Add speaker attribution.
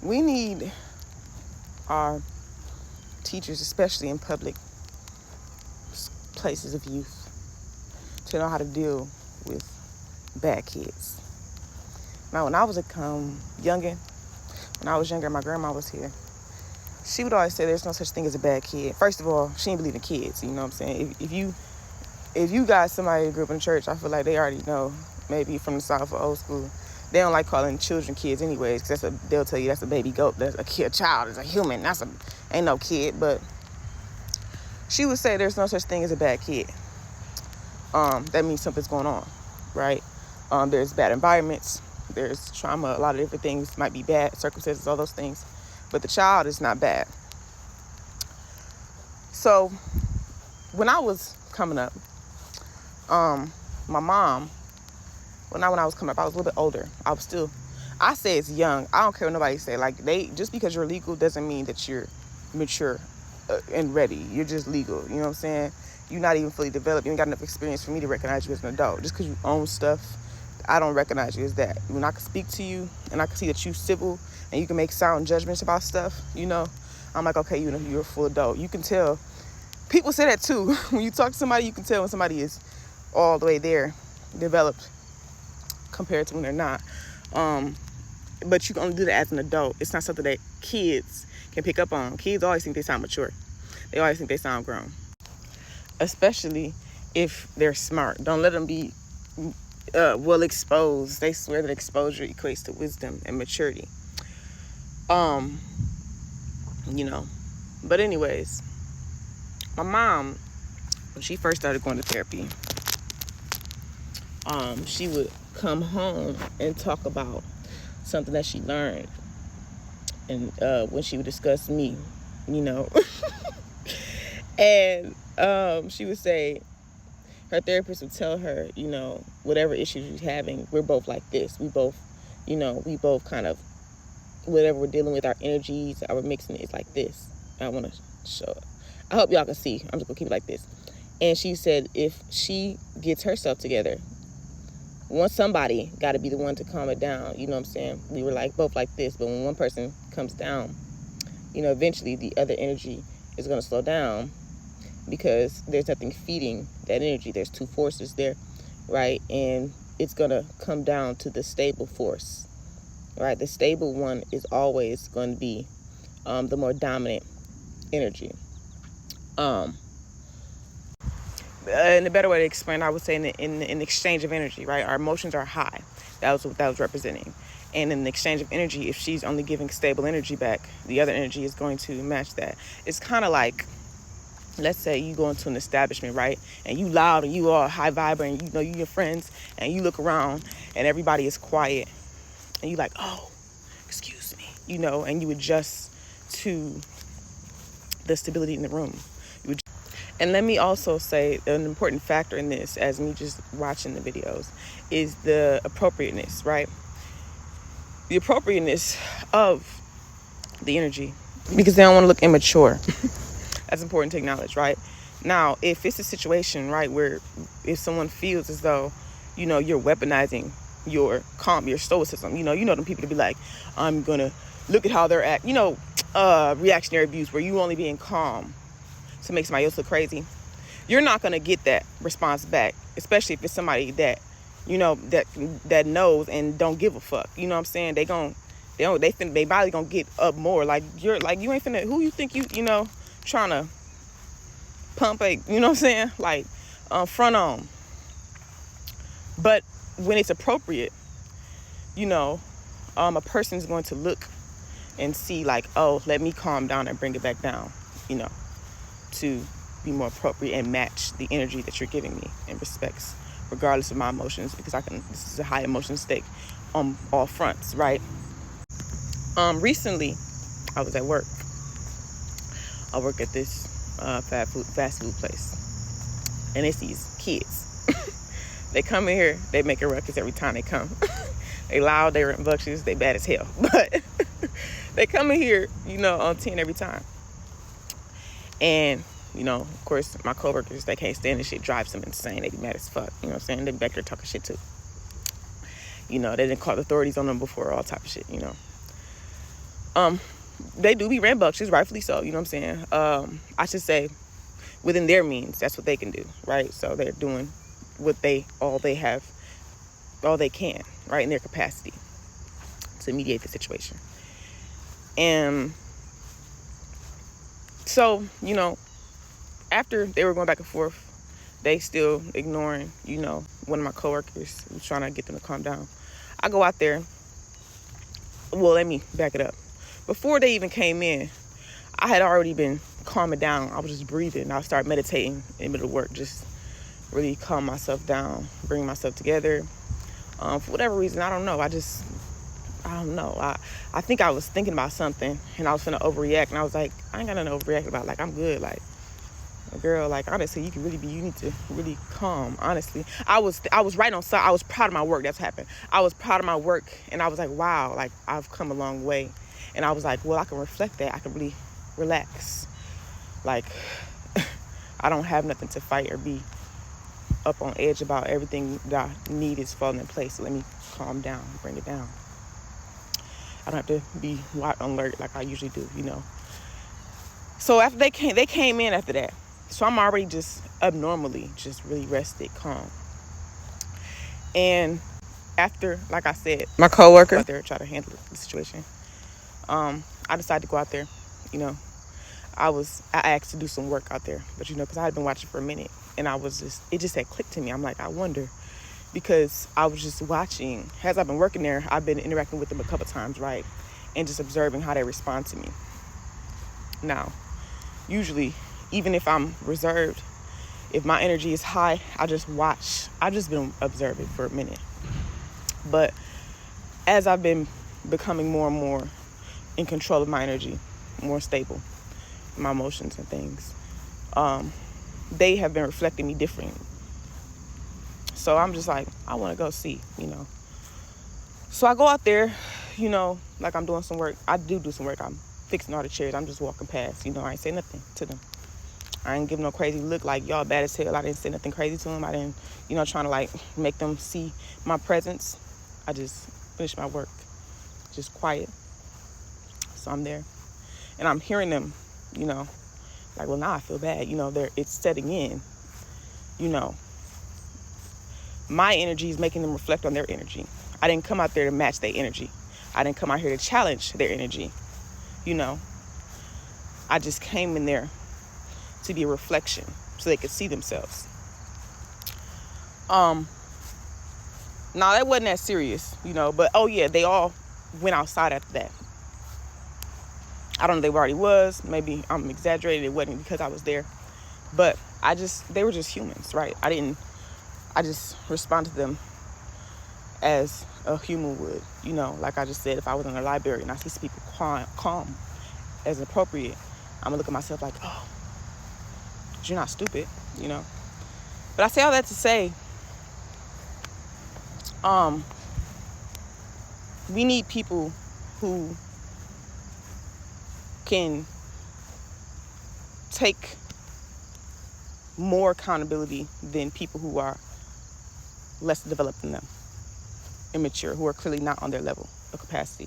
Speaker 1: we need our teachers, especially in public places of youth, to know how to deal with bad kids. Now, when I was younger, my grandma was here. She would always say there's no such thing as a bad kid. First of all, she didn't believe in kids. You know what I'm saying? If you got somebody who grew up in church, I feel like they already know, maybe from the South or old school, they don't like calling children kids anyways, because they'll tell you that's a baby goat, that's a kid, a child, is a human, ain't no kid. But she would say there's no such thing as a bad kid. That means something's going on, right? There's bad environments, there's trauma, a lot of different things might be bad, circumstances, all those things. But the child is not bad. So when I was coming up, my mom, when I was coming up, I was a little bit older. I say it's young. I don't care what nobody say. Like, just because you're legal doesn't mean that you're mature and ready. You're just legal. You know what I'm saying? You're not even fully developed. You ain't got enough experience for me to recognize you as an adult. Just because you own stuff, I don't recognize you as that. When I can speak to you and I can see that you civil and you can make sound judgments about stuff, I'm like, okay, you're a full adult. You can tell. People say that too. When you talk to somebody, you can tell when somebody is all the way there, developed, compared to when they're not. But you can only do that as an adult. It's not something that kids can pick up on. Kids always think they sound mature. They always think they sound grown. Especially if they're smart. Don't let them be well exposed. They swear that exposure equates to wisdom and maturity. But anyways, my mom, when she first started going to therapy, she would come home and talk about something that she learned. And when she would discuss me, and she would say, her therapist would tell her, whatever issues she's having, we're both like this. We both kind of, whatever we're dealing with, our energies, our mixing is like this. I want to show it. I hope y'all can see. I'm just going to keep it like this. And she said if she gets herself together, somebody got to be the one to calm it down. You know what I'm saying? We were both like this, but when one person comes down, eventually the other energy is going to slow down because there's nothing feeding that energy. There's two forces there, right? And it's going to come down to the stable force, right? The stable one is always going to be the more dominant energy. And a better way to explain, I would say in the exchange of energy, right? Our emotions are high. That was what that was representing. And in the exchange of energy, if she's only giving stable energy back, the other energy is going to match that. It's kind of like, let's say you go into an establishment, right? And you loud and you all high vibrant, you your friends, and you look around and everybody is quiet. And you like, oh, excuse me, and you adjust to the stability in the room. And let me also say an important factor in this, as me just watching the videos, is the appropriateness, right? The appropriateness of the energy, because they don't want to look immature. That's important to acknowledge, right? Now, if it's a situation, right, where if someone feels as though, you're weaponizing your stoicism, them people to be like, I'm going to look at how they're acting, reactionary views where you only being calm to make somebody else look crazy, you're not going to get that response back, especially if it's somebody that, that knows and don't give a fuck. You know what I'm saying? They probably going to get up more. Like, you ain't finna, who you think trying to pump you know what I'm saying? Like, front on. But when it's appropriate, a person's going to look and see like, oh, let me calm down and bring it back down, to be more appropriate and match the energy that you're giving me in respects, regardless of my emotions, because this is a high emotion state on all fronts, right? Recently, I was at work. I work at this fast food place, and it's these kids. They come in here, they make a ruckus every time they come. They loud, they rambunctious, they bad as hell, but they come in here, on 10 every time. And, of course, my coworkers, they can't stand this shit, drives them insane. They be mad as fuck, you know what I'm saying? They be back there talking shit too. They didn't call the authorities on them before, all type of shit, They do be rambunctious, rightfully so, you know what I'm saying? I should say within their means, that's what they can do, right? So they're doing what all they can, right, in their capacity to mediate the situation. And so, you know, after they were going back and forth, they still ignoring, you know, one of my coworkers was trying to get them to calm down. I go out there. Well, let me back it up. Before they even came in, I had already been calming down. I was just breathing. I started meditating in the middle of work, just really calm myself down, bring myself together. For whatever reason, I don't know. I don't know. I think I was thinking about something, and I was finna overreact, and I was like, I ain't got nothing to overreact about. Like, I'm good. Like, girl, like, honestly, you need to really calm. Honestly, I was right on side. I was proud of my work. That's happened. I was proud of my work, and I was like, wow, like, I've come a long way. And I was like, well, I can reflect that. I can really relax. Like, I don't have nothing to fight or be up on edge about. Everything that I need is falling in place. So let me calm down, bring it down. I don't have to be on alert like I usually do, you know. So after they came in after that. So I'm already just abnormally just really rested, calm. And after, like I said, my coworker out there try to handle the situation. I decided to go out there, you know. I asked to do some work out there, but you know, because I had been watching for a minute, and it just had clicked to me. I'm like, I wonder, because I was just watching. As I've been working there, I've been interacting with them a couple times, right, and just observing how they respond to me. Now, usually, even if I'm reserved, if my energy is high, I just watch. I've just been observing for a minute, but as I've been becoming more and more in control of my energy, more stable, my emotions and things, they have been reflecting me differently. So I'm just like, I want to go see, you know. So I go out there, you know, like I'm doing some work. I do some work. I'm fixing all the chairs. I'm just walking past, you know. I ain't say nothing to them. I ain't give no crazy look like y'all bad as hell. I didn't say nothing crazy to them. I didn't, you know, trying to like make them see my presence. I just finished my work, just quiet. So I'm there, and I'm hearing them, you know, like, well, now I feel bad. You know, it's setting in, you know. My energy is making them reflect on their energy. I didn't come out there to match their energy. I didn't come out here to challenge their energy, you know. I just came in there to be a reflection so they could see themselves. Now, that wasn't that serious, you know, but, oh, yeah, they all went outside after that. I don't know if they already was. Maybe I'm exaggerating. It wasn't because I was there. But they were just humans, right? I just responded to them as a human would, you know, like I just said, if I was in a library and I see people calm as appropriate, I'm gonna look at myself like, oh, you're not stupid, you know. But I say all that to say, we need people who can take more accountability than people who are less developed than them, immature, who are clearly not on their level of capacity.